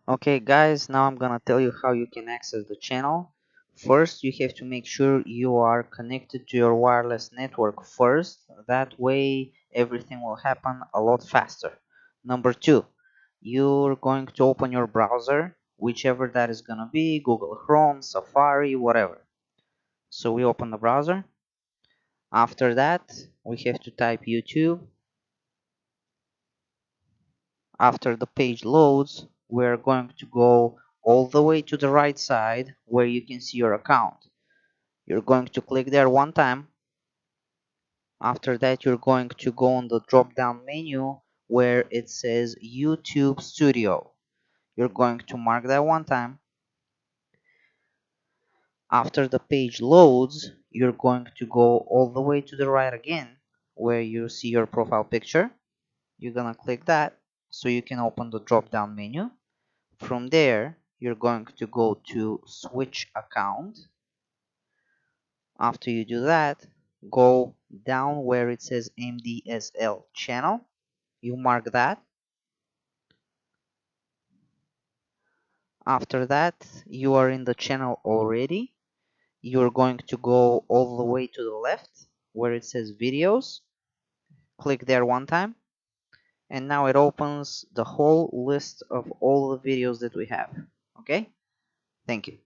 Okay guys, now I'm gonna tell you how you can access the channel. First, you have to make sure you are connected to your wireless network first. That way everything will happen a lot faster. Number two, you're going to open your browser, whichever that is gonna be, Google Chrome, Safari, whatever. So we open the browser. After that, we have to type YouTube. After the page loads, we're going to go all the way to the right side where you can see your account. You're going to click there one time. After that, you're going to go on the drop down menu where it says YouTube Studio. You're going to mark that one time. After the page loads, you're going to go all the way to the right again where you see your profile picture. You're gonna click that so you can open the drop down menu. From there, you're going to go to switch account. After you do that, go down where it says MDSL channel. You mark that. After that, you are in the channel already. You're going to go all the way to the left where it says videos. Click there one time. And now it opens the whole list of all the videos that we have. Okay? Thank you.